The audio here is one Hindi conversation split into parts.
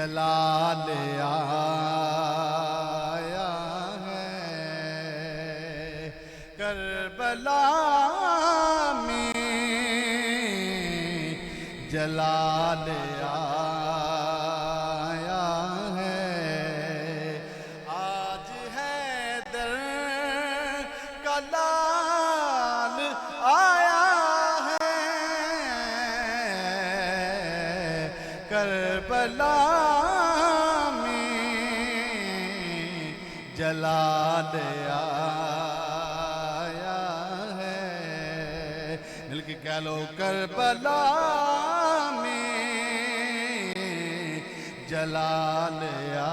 जलाल आया है। करबला में जलाल आया है। आज हैदर का लाल आया है। करबला में जलाल आया है। मिलके कह लो करबला में जलाल आया।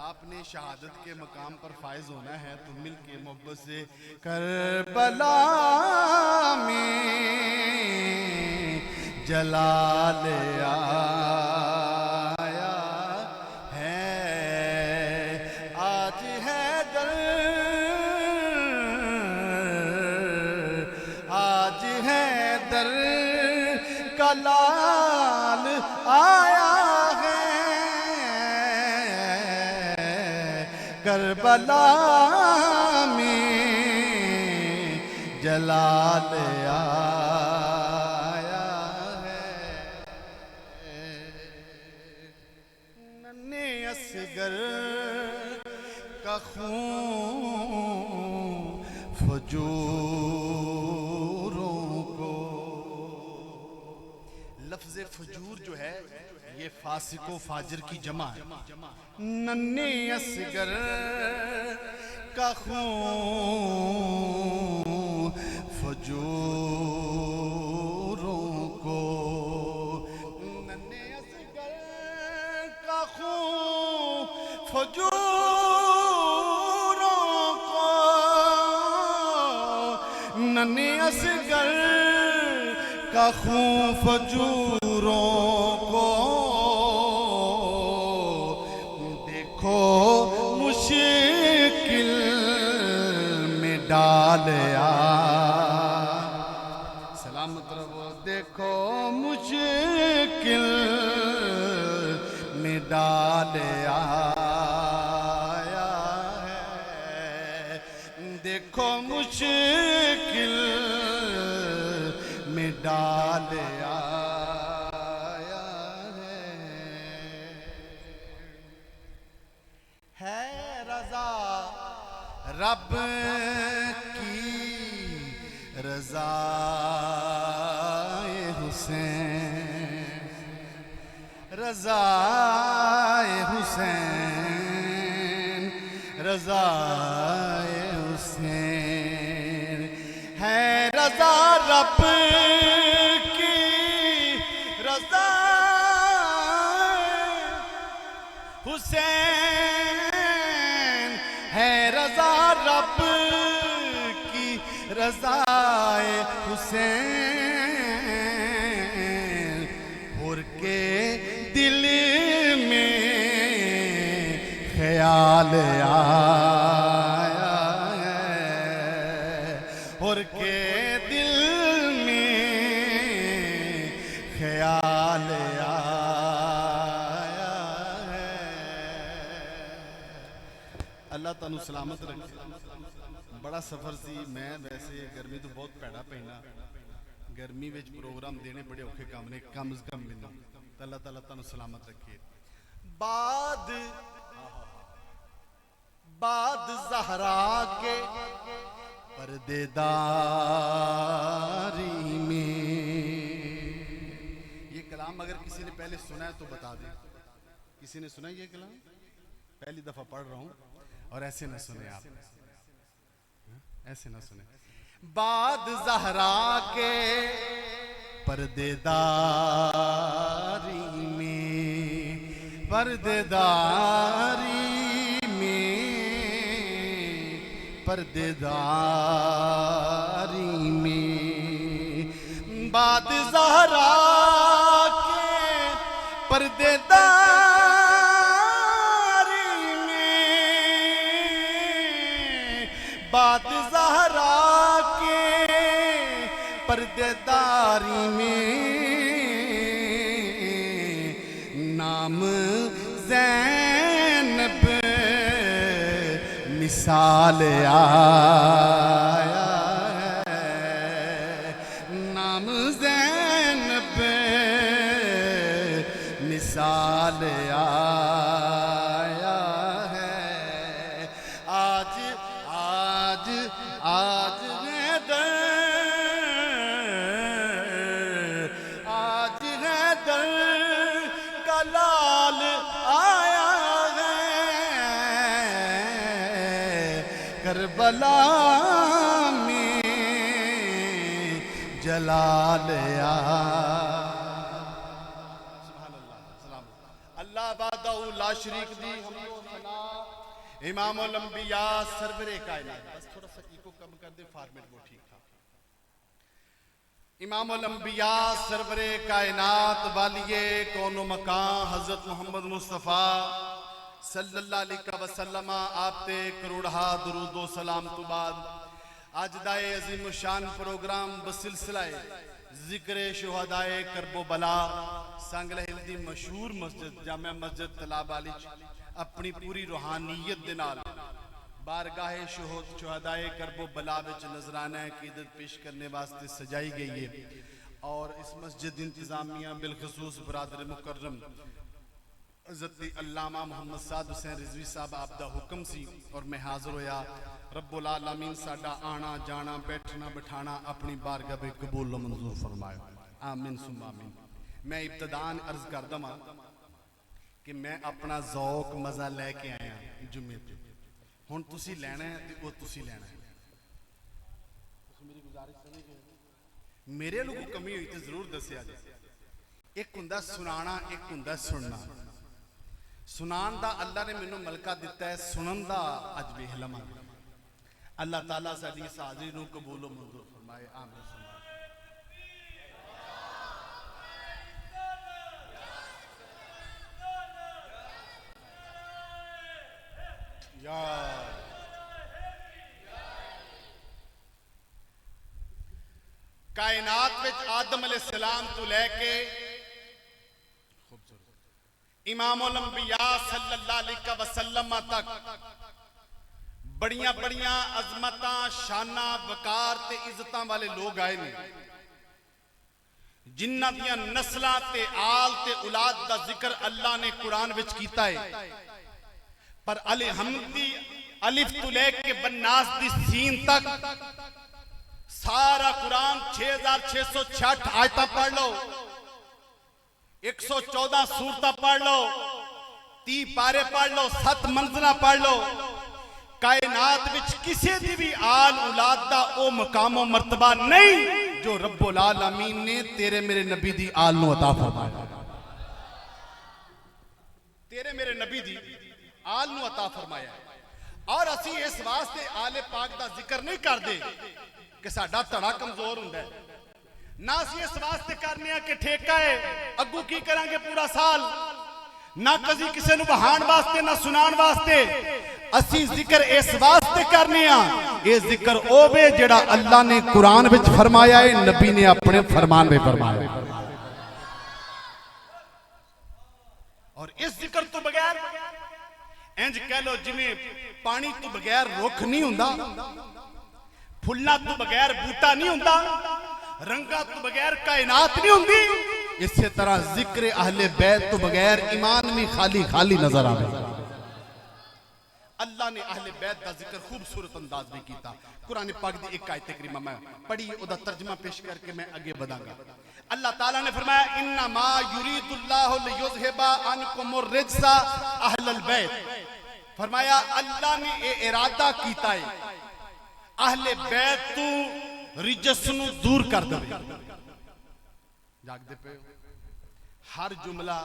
आपने शहादत के मकाम पर फायज होना है तो मिल के मोहब्बत से करबला में जलाल आया है। आज हैदर का लाल आया है। करबला में जलाल आया है। नन्हे असगर का खून फजूरों को। लफ्ज़ फजूर जो है ये फासिको फाजिर की जमा है। नन्हे असगर का खून फजूरों को। नन्हे असगर का खून फजूरों को। नन्हे असगर का खून फजूरों को। देखो मुश्किल में डाल सलामत रहो। देखो मुश्किल में डाल आया है। देखो मुश्किल में डाल आया है रज़ा रब की रज़ाए हुसैन। रज़ाए हुसैन रज़ाए हुसैन है। रज़ा रब की रज़ा हुसैन है। रज़ा रब की रज़ाए हुसैन। और के दिल में ख्याल आया है। और के दिल में ख्याल आया है। अल्लाह तानू सलामत रखे। बड़ा सफर सी। मैं वैसे गर्मी तो बहुत भैड़ा पैना। गर्मी में प्रोग्राम देने बड़े औखे काम ने। कम से कम मैनू अल्लाह ताला तानू सलामत रखे। बाद ज़हरा के पर्देदारी में। ये कलाम अगर किसी ने पहले सुना है तो बता दे। किसी ने सुना ये कलाम? पहली दफा पढ़ रहा हूं और ऐसे न सुने आप, ऐसे न सुने। बाद ज़हरा के पर्देदारी में। पर्देदारी में पर्देदारी में। बाद ज़हरा के पर्देदारी में। बाद ज़हरा के पर्देदारी में निसाल आया है, नाम ज़ैनब निसाल आया है। आज आज आज हैदर, आज हैदर का लाल आया है, करबला में जलाल आया। अल्लाह बादाऊ ला शरीक दी इमामुल अंबिया सरवरे कायनात। बस थोड़ा सा इको कम कर दे, फॉर्मेट वो ठीक था। इमामुल अंबिया सरवरे कायनात वालिए कौनो मकान हजरत मोहम्मद मुस्तफ़ा सल्लल्लाहु अलैहि वसल्लम आपते करोड़ा दुरूद व सलाम तो बाद आज दाए अजीम शान प्रोग्राम बसिलसिला जिक्र शुहदाए करबो बला संगलहिल दी मशहूर मस्जिद जामिया मस्जिद तलाब वाली अपनी पूरी रूहानियत दे नाल बारगाहे शुहदाए करबो बला विच नजराना अकीदत पेश करने वास्ते सजाई गई है। और इस मस्जिद इंतजामिया बिलखसूस बरादर मुकर्रम हज़रत अल्लामा मोहम्मद साद हुसैन रिजवी साहब आपदा हुक्म सी और मैं हाजिर होया। रब्बुल आलमीन साडा आना जाना बैठना बिठाना अपनी बारगाह में कबूल मंजूर फरमाए, आमीन सुम्मा आमीन। मैं इब्तदान अर्ज कर दमा कि मैं अपना ज़ौक मज़ा लैके आया जुम्मे ते, हुण तुसी लैना है ते वो तुसी लैना है। मेरी गुजारिश समझे, मेरे लोगों कमी हुई तो जरूर दसिया जाए। एक हुंदा सुनाना, एक हुंदा सुनना। सुनान दा अल्लाह ने मैनू मलका दिता है, सुनन दा अज वेख लवां। अल्लाह ताला साडी इस हाज़री नू कबूल व मंजूर फरमाए, आमीन। कायनात विच आदम अलैहिस्सलाम तो लैके इमामुल अंबिया सल्लल्लाहु अलैहि वसल्लम तक बड़ियां बड़ियां अजमतां शाना वकार ते इज्जतां वाले लोग आए ने, जिन्हां दियां नस्लां ते आल ते औलाद दा जिक्र अल्लाह ने कुरान विच कीता है। पर अलहम्दी अलिफ तो लेके बन्नास दी सीन तक सारा कुरान 6666 आयतां पढ़ लो, 114 सूरतां पढ़ लो, 30 पारे पढ़ लो, 7 मंजिला पढ़ लो। कायनात विच किसी दी भी आल औलाद दा ओ मकाम व मर्तबा नहीं जो रब्बुल आलमीन ने तेरे मेरे नबी दी आल नू अता फरमाया। तेरे मेरे नबी दी आल नू अता फरमाया। और असी इस वास्ते आले पाक दा जिक्र नहीं करते कि साडा धड़ा कमजोर हुंदा है, ना असी इस वास्ते करने कि ठेका है अगू की करांगे पूरा साल, ना कभी किसी नू बहान वास्ते ना सुनान वास्ते। असी जिक्र इस वास्ते करने ये जिक्र ओवे जेड़ा अल्लाह ने कुरान विच फरमाया है, नबी ने अपने फरमान में फरमाया। और इस जिक्र तो बगैर इंज कह लो जिवें पानी तो बगैर रुख नहीं हुंदा, फुल्लां तो बगैर बूटा नहीं हुंदा, रंगा तो बगैर कायनात नहीं हुंदी। इसी तरह जिक्र अहले बैत तो बगैर ईमान में खाली खाली नजर आवे। अल्लाह ने अहले बैत का जिक्र खूबसूरत अंदाज में किया। कुरान पाक दी एक आयत करीमा मैं पढ़ी, ओदा तर्जुमा पेश करके मैं आगे बढ़ांगा। अल्लाह ताला ने फरमाया इन्ना मा युरीदुल्लाहु लियुज़हिबा अनकुमुर रिज्सा अहलल बैत। फरमाया अल्लाह ने ये इरादा कीता है अहले बैत तू रिजस नू दूर कर देवे। जागदे पे हर जुमला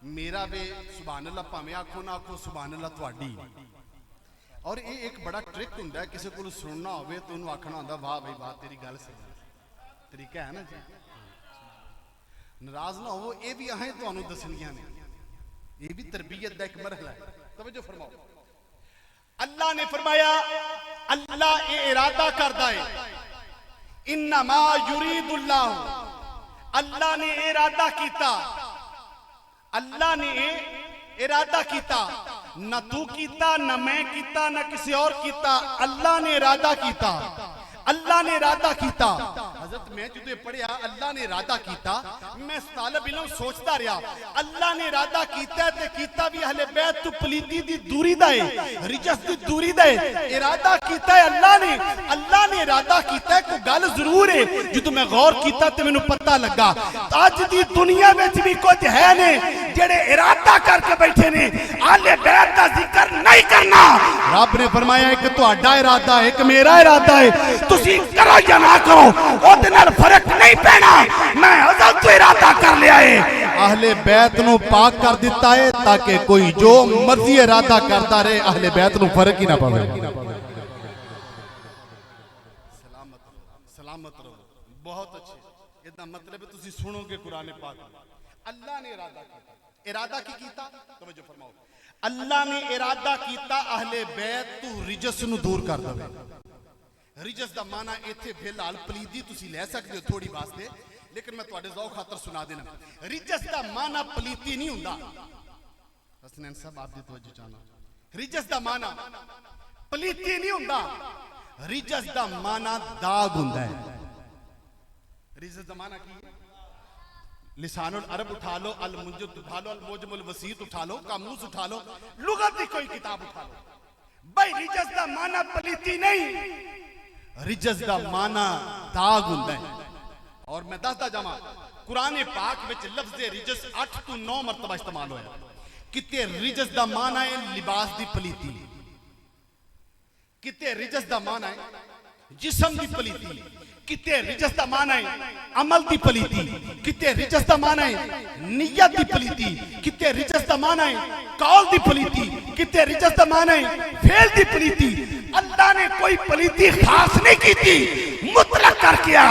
मेरा वे सुभान अल्लाह भावें आखो ना आखो सुभान अल्लाह तुहाडी। और ये एक बड़ा ट्रिक हुंदा है, किसी को सुनना होवे तो उन्होंने आखना होंदा वाह भाई वाह तेरी गल सही। तरीका है ना जी, नाराज ना हो। ये भी अहें तुहानू दसनियां ने, ये भी तरबियत दा एक मरहला है। तवज्जो फरमाओ। अल्लाह ने फरमाया अल्लाह ये इरादा करदा है इन्नमा युरीदुल्लाह, अल्लाह ने इरादा कीता, अल्लाह ने इरादा कीता ना तू कीता, ना मैं कीता, ना किसी और कीता, अल्लाह ने इरादा कीता। अल्लाह ने इरादा कीता। हजरत मैं जो पढ़िया अल्लाह ने इरादा कीता, मैं तालिब इल्म सोचता रहा अल्लाह ने इरादा कीता ते कीता भी अहले बैत तू पलीती दी दूरी दा है, रिजस दी दूरी दा है। इरादा कीता है अल्लाह ने इरादा कीता है। कोई गल जरूर है जो मैं गौर कीता ते मैनू पता लगा अज दी दुनिया में भी कुछ है ने जेड़े इरादा करके बैठे ने अहले बैत दा जिक्र नहीं करना। रब ने फरमाया एक तुहाडा इरादा है, एक मेरा इरादा है, करो या ना करो ओदे नाल फर्क नहीं पैना। मैं अज़ल तो इरादा कर लिया है, अहले बैत नु पाक कर दिता है ताकि कोई जो मर्जी इरादा करता रहे अहले बैत नु फर्क ही ना पवे। सलामत रहो। बहुत अच्छे। इतना मतलब है तुसी सुनोगे कुरान पाक। अल्लाह ने इरादा किया। इरादा की कीता? तवज्जो फरमाओ। अल्लाह ने इरादा कीता अहले बैत तू रिजस नु दूर कर दवे। रिजस दा माना इत्थे फिलहाल पलीदी तुसी ले सकते हो थोड़ी वास्ते, लेकिन मैं तुहाडे ज़ौक खातर सुना देना। रिजस दा माना पलीती नहीं हुंदा। हसनैन साहब आप दी तवज्जो चाहना। रिजस दा माना पलीती नहीं हुंदा, रिजस दा माना दाग हुंदा है। रिजस दा माना की है? लिसानुल अरब उठा लो, अल मुंजद उठा लो, अल मुजमुल वसीत उठा लो, कामूस उठा लो, लुगत की कोई किताब उठा लो। भाई रिजस दा माना पलीती नहीं, रिजस दा माना दाग हुंदा है। और मैं दसदा जावां कुरान पाक विच लफ्ज़ रिजस 8 तो 9 मरतबा इस्तेमाल होया। किते रिजस दा माना है लिबास दी पलीती, किते रिजस दा माना है जिस्म दी पलीती, किते रिजस दा माना है अमल दी पलीती, किते रिजस दा माना है नियत दी पलीती, किते रिजस दा माना है कौल दी पलीती, किते रिजस दा माना है फेल दी पलीती। अल्लाह ने कोई पलीती खास नहीं की थी, मुतलक कर किया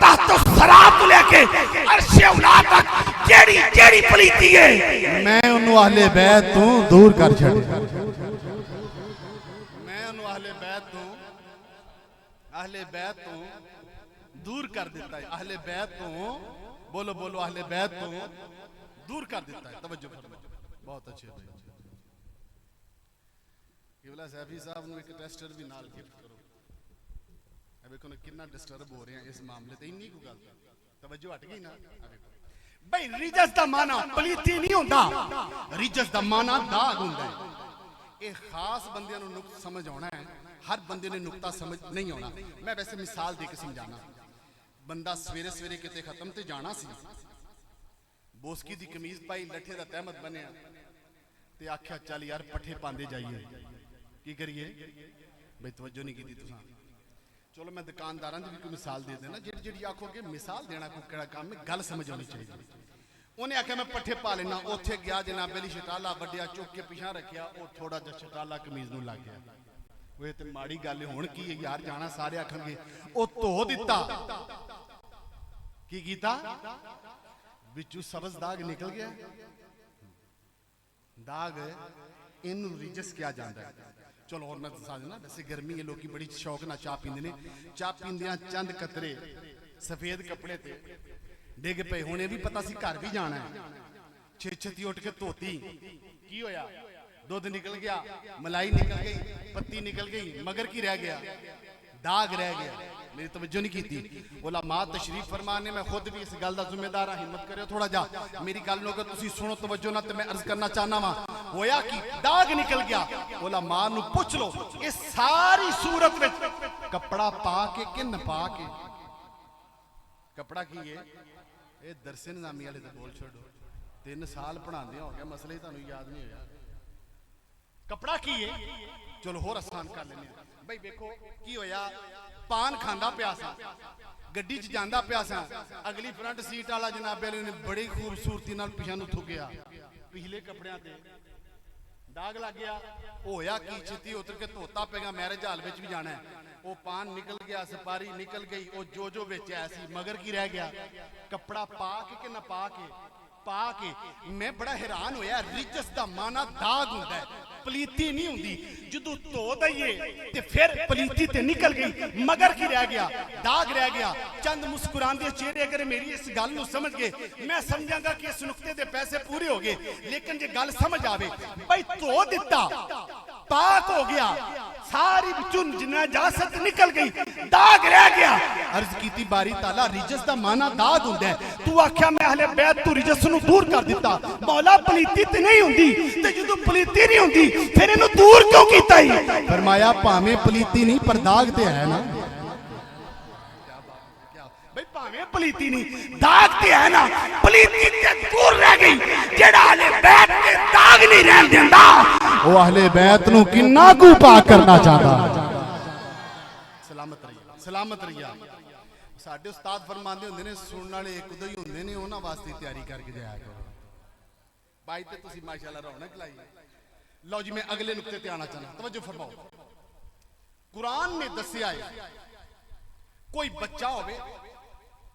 तातो सरात तो लेके अर्शे उला तक जेड़ी जेड़ी पलीती है मैं उन्हों अहले बैत तू दूर कर छड़। मैं उन्हों अहले बैत तू दूर कर देता है। अहले बैत तू बोलो बोलो अहले बैत तू दूर कर देता है। तवज्जो फरमाओ। बहुत अच्छे भाई। किबला सैफी साहब ने एक टेस्टर भी नाल गिफ्ट करो। अब देखो ना कितना डिस्टर्ब हो रहे हैं इस मामले ते। इन्नी को गल तवज्जो हट गई ना। भाई रिजस दा माना पलीती नहीं होंदा, रिजस दा माना दाग हुंदा है। ये खास बंदियां नूं नुक्ता समझ आना है, हर बंदे ने नुक्ता समझ नहीं आना। मैं वैसे मिसाल दे के समझाना। बंदा सवेरे सवेरे किते खत्म ते जाना सी, बोसकी दी कमीज पाई, लठे दा तहमत बनिया ते आख्या चल यार पट्ठे पांदे जाइए। की करिए भाई तवज्जो नहीं की तुसां। चलो मैं दुकानदारां दी भी कोई मिसाल दे देना। जेड़ी जेड़ी आखोगे मिसाल देना कोई केड़ा काम है, गल समझ आनी चाहिए। उन्हें आख्या मैं पट्ठे पा लेना, उत्थे गया जनाब अली शटाला वड्डिया चुक के पिछा रखिया, वो थोड़ा जिहा शटाला कमीज नूं लग गया। वो ते माड़ी गल हुण की है यार, जाना सारे आखणगे ओ धो दिता। की कीता? विचों सबज दाग निकल गया। दाग इनू रिजस किया जाता है। चलो और मैं दसा देना। वैसे गर्मी है, लोग बड़ी शौक ना चाह पींदे ने। चाह पींदियां चंद कतरे सफेद कपड़े ते डिग पे। हुणे भी पता सी घर भी जाना है, छेती उठ के धोती। की होया? दूध निकल गया, मलाई निकल गई, पत्ती निकल गई, मगर की रह गया? दाग रह गया। मेरी तवज्जो नहीं की थी। उलमा तशरीफ फरमाने, मैं खुद भी इस गल का जिम्मेदार हाँ। हिम्मत करो थोड़ा जा मेरी गल नो, अगर तुसी सुनो तवज्जो ना तो मैं अर्ज करना चाहना वा। होया कि दाग निकल गया। उलमा नू पूछ लो इस सारी सूरत में कपड़ा पा के कि न पा के? कपड़ा की है? ये दरसे निजामी वाले तो बोल छोड़ो, 3 साल पढ़ाते हो गया, मसले ही तुहानू याद नहीं होया। कपड़ा की है? चलो होर आसान कर लेने भाई। देखो की होया, पान खांदा पिया सा, गड्डी च जांदा पिया सा, अगली फ्रंट सीट वाला जनाबे ने बड़ी खूबसूरती नाल पिछा नूं थुकिया, पिछले कपड़ियां ते दाग लग गया। होया की छेती उतर के धोता पेगा, मैरिज हाल विच भी जाना है। वो पान निकल गया, सुपारी निकल गई, वो जो बेच ऐसी मगर की रह गया? कपड़ा पा के ना पा के? पा के। मैं बड़ा हैरान होया। रिजस दा माना दाग हुंदा है। पलीती नहीं होंदी, जदों धो दईए ते फिर पलीती ते निकल गई, मगर की रह गया, दाग रह गया। चंद मुस्कुरांदे चेहरे अगर मेरी इस गल नूं समझ गए, मैं समझांगा कि इस नुक्ते दे पैसे पूरे हो गए। लेकिन जे गल समझ आवे भाई धो दिता, पाक हो गया, सारी विचों नजासत निकल गई, दाग रह गया। अर्ज कीती बारी ताला रिजस दा माना दाग हुंदा है, तू आख्या मैं अहले बैत तू रिजस नूं दूर कर दिता। मौला पलीती ते नहीं हुंदी, ते जदों पलीती नहीं हुंदी फिर इहनूं दूर क्यों कीता ही? फरमाया भावें पलीती नहीं पर दाग ते है ना, भाई भावें पलीती नहीं दाग ते है ना, पलीती ते दूर रह गई। जेड़ा अहले बैत ते दाग नहीं रहन देंदा वो अहले बैत नूं किन्ना कु पाक करना चाहता। सलामत रहिए, सलामत रहिए। साडे उस्ताद फरमांदे हुंदे ने सुनने वाले एक उदो ही हुंदे ने, उन्हां वास्ते तैयारी करके जाया करो। भाई ते तुसीं माशाअल्लाह रौनक लाई। लो जी मैं अगले नुक्ते ते आना चाहना, तवज्जो फरमाओ। कुरान ने दस्सिया है कोई बच्चा होवे,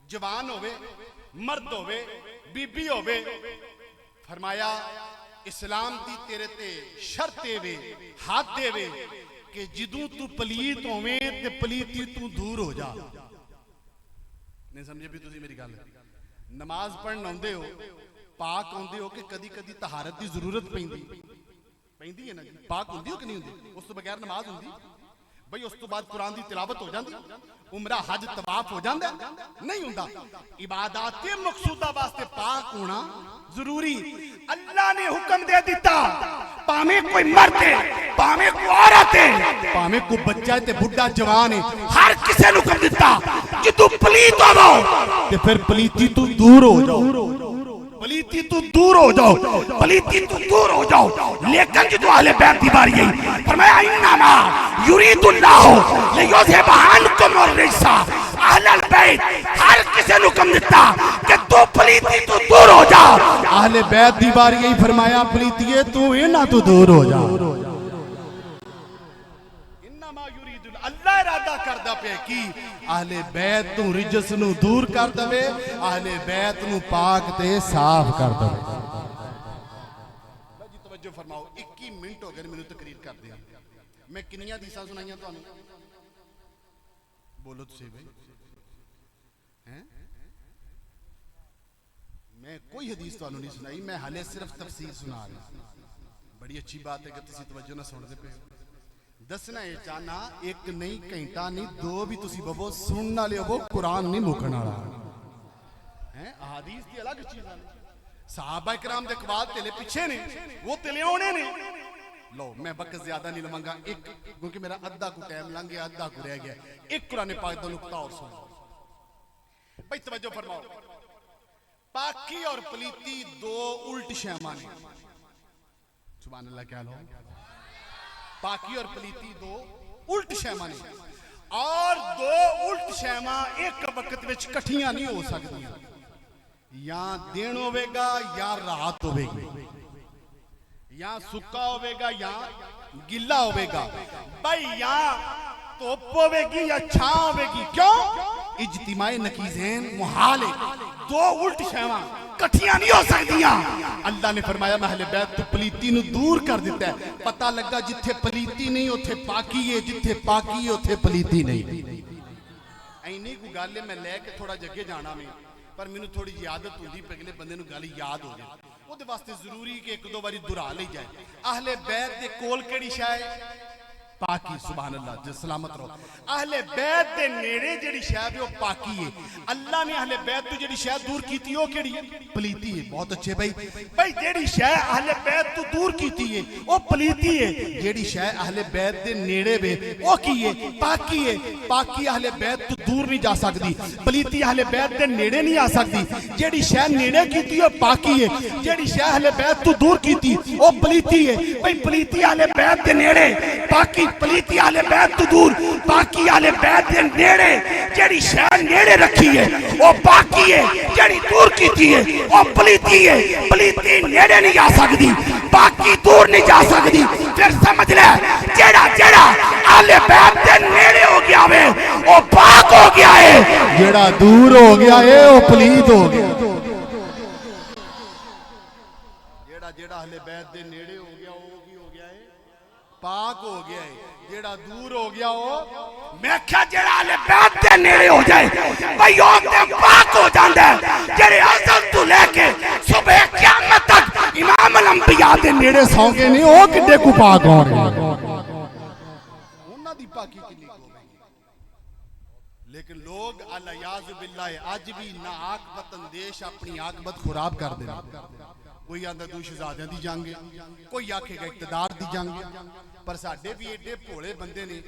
जवान होवे, मर्द होवे, बीबी होवे, फरमाया इस्लाम दी तेरे ते शर्त वे हाथ देवे कि जदों तू पलीत होवे ते पलीती तू दूर हो जा। नहीं समझे भी तुसी मेरी गल? नमाज पढ़न आउंदे हो, पाक आउंदे हो कि कदी कदी तहारत की जरूरत पैंदी है ना जी, पाक हुंदी हो कि नहीं हुंदी? उस तो बगैर नमाज हुंदी भाई? उस तो बाद कुरान की तिलावत हो जाती, उमरा हज तवाफ हो जाता नहीं हुंदा? इबादत मकसूदा वास्ते पाक होना जरूरी। अल्लाह ने हुक्म दे दिता, भावें कोई मर्द है, भावें कोई औरत है, भावें कोई बच्चा है ते बुढ़ा जवान है, हर किसी ने हुक्म दिता जदों पलीत होवो ते फिर पलीती तू दूर हो जाओ, पलीती तू दूर हो जाओ, पलीती तू दूर हो जाओ। लेकिन जो अहले बैत की बारी आई, फरमाया इन्नमा युरीदुल्लाहु लियुज़हिब अन्कुम अर्रिज्सा। अहले बैत हर किसी ने हुक्म दिता कि तू पलीती तू दूर हो जा। अहले बैत की बारी आई, फरमाया पलीतीए तू इन्हां तो दूर हो जा। इन्नमा युरीदुल्लाह, अल्लाह इरादा करदा पे कि अहले बैत तू रिजस नूं दूर कर दवे, अहले बैत नूं पाक ते साफ कर दवे। जी तवज्जो फरमाओ, 21 मिनट हो गए मैनूं तकरीर करदे, मैं किन्नियां हदीसां सुनाइयां तुहानूं? बोलो तुसीं भाई हैं? मैं कोई हदीस तुहानूं नहीं सुनाई, मैं हाले सिर्फ तफसीर सुना रहा। बड़ी अच्छी बात है कि तुसीं तवज्जो नाल सुनदे पे। दसना ये चाहना एक नहीं घंटा नहीं दो भी तुसी बबो सुनने वाले हो, कुरान नहीं मुकन वाला है। अहादीस की अलग चीज है, सहाबा इकराम दे कवाल तेले पीछे ने, वो तेले आने ने। लो मैं वक्त ज्यादा नहीं लवांगा, एक क्योंकि मेरा अद्धा को टाइम लंघ गया, अद्धा को रह गया। एक कुरान पाक दा नुक्ता और सुनो भाई, तवज्जो फरमाओ। पाकी और पलीती दो उल्ट शैमा ने। सुभान अल्लाह, क्या लो पाकी और पलीती दो उल्ट शैमा ने, और दो उल्ट शैमा एक वक्त विच कठियां नहीं हो सकदियां। या दिन होवेगा या रात होवेगी, या सुक्का होवेगा या गिल्ला होवेगा भाई, या धुप होवेगी या छां होवेगी। क्यों? इज्तिमाई नकीज़ैन मुहाल है, दो उल्ट शैवा कठियां नहीं हो सकदियां। अल्लाह ने फरमाया मैं अहले बैत तो पलीती नूं दूर कर दिता है। पता लगा जिथे पलीती नहीं उथे पाकी है, जिथे पाकी है उथे पलीती नहीं। इन्नी को गल है, मैं लैके थोड़ा जगे जाना में, पर मैनू थोड़ी जी आदत होंदी अगले बंदे नूं गल याद हो जाए, वो वास्ते जरूरी कि एक दो बारी दुहरा ली जाए। अहले बैत दे कोल केड़ी शै है? पाकी। सुभान अल्लाह, जो सलामत रहो। अहले बैत दे नेड़े जेड़ी शै है वो पाकी है। अल्लाह ने अहले बैत तो जेड़ी शै दूर कीती है वो केड़ी है? पलीती है। बहुत अच्छे भाई, भाई जेड़ी शै अहले बैत तो दूर कीती है वो पलीती है, जेड़ी शै अहले बैत दे नेड़े वे वो की है? पाकी है। पाकी अहले बैत तो दूर नहीं जा सकती, पलीती अहले बैत दे नेड़े नहीं आ सकती। जेड़ी शै नेड़े कीती है पाकी है, जेड़ी शै अहले बैत तो दूर कीती वो पलीती है। भाई पलीती अहले बैत दे नेड़े, पाकी पलीती आले बैत तो दूर, बाकी आले बैत दे नेड़े। जेड़ी शै नेड़े रखी है वो बाकी है, जेड़ी दूर कीती है वो पलीती है। पलीती नेड़े नहीं जा सकती, बाकी दूर नहीं जा सकती। फिर समझ ले, जेड़ा जेड़ा आले बैत दे नेड़े हो गया वे वो पाक हो गया है, जेड़ा दूर हो गया है वो पलीत हो गया। जेड़ा जेड़ा आले बैत दे नेड़े हो गया वो की हो गया है? पाक हो गया है, जेड़ा दूर हो गया वो मैं क्या जेड़ा अहले बैत दे नेड़े हो जाए भाई ओ ते पाक हो जांदा है। जेड़े अज़ल तो लेके सुबह क़यामत तक इमाम अल अंबिया दे नेड़े सौंगे नहीं ओ किड्डे को पाक हो रहे उन्हां दी पाकी किन्नी हो गई। लेकिन लोग अल-याज़ु बिल्लाह अज भी ना आकबत अंदेश अपनी आकबत खराब कर दे। कोई आंदा दू शहजादियां दी जंग, कोई आखेगा इक्तदार दी जंग, पर साडे भी एडे भोले बंदे ने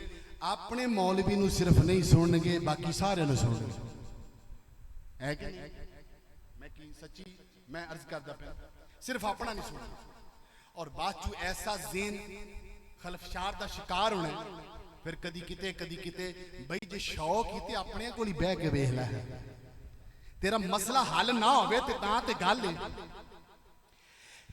अपने मौलवी नूं सिर्फ नहीं सुनणगे बाकी सारे नूं सुनणगे है कि नहीं? मैं की सच्ची मैं अर्ज करदा पिया सिर्फ अपना नहीं सुनना और बाद चू ऐसा ज़ेन खलफशार दा शिकार होना फिर कदी किते बई जे शौक ही ते अपने कोल ही बह के वेख लै तेरा मसला हल ना होवे ते तां ते गल है।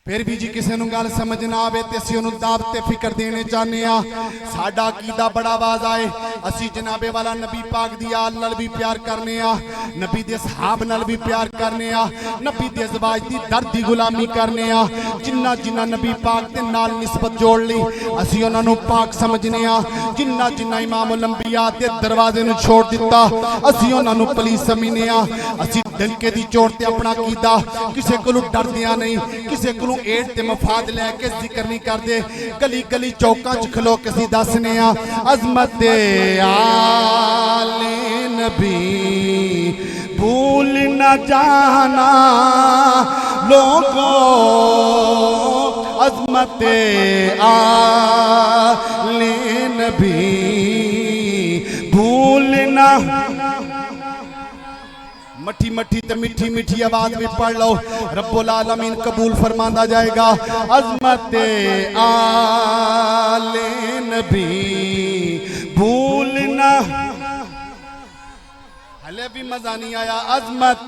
फिर भी जी किसी नूं गल समझ ना आवे ते असीं उहनूं दावत ते फिक्र देने चाहने आ। साडा अकीदा बड़ा वाज़ा है, असीं जनाबे वाला नबी पाक दी आल नाल भी प्यार करने आ, नबी दे सहाब नाल भी प्यार करने आ, नबी दे अज़वाज दी दर्द दी गुलामी करने आ। जिन्ना जिन्ना नबी पाक दे नाल निस्बत जोड़ ली असीं उहनां नूं पाक समझने आ। जिन्ना जिन्ना इमाम उल अंबिया दे दरवाजे नूं छोड़ दिता असीं उहनां नूं पलीस समझने आ। असीं डंके दी चोट ते अपना अकीदा किसे कोलों डरदियां नहीं, किसे कोलों एड ते मफाद लैके जिक्र नहीं करते। गली गली चौकां च खलो के असीं दसने आ अज़मत आले नबी भूल न जाना लोगों, अज़मत आले नबी भूल न। मठी मठी ते मीठी मीठी आवाज में पढ़ लो, रब्बुल आलमीन कबूल फरमांदा जाएगा। अज़मत आले नबी भूल ना, हले भी मजा नहीं आया। अज़मत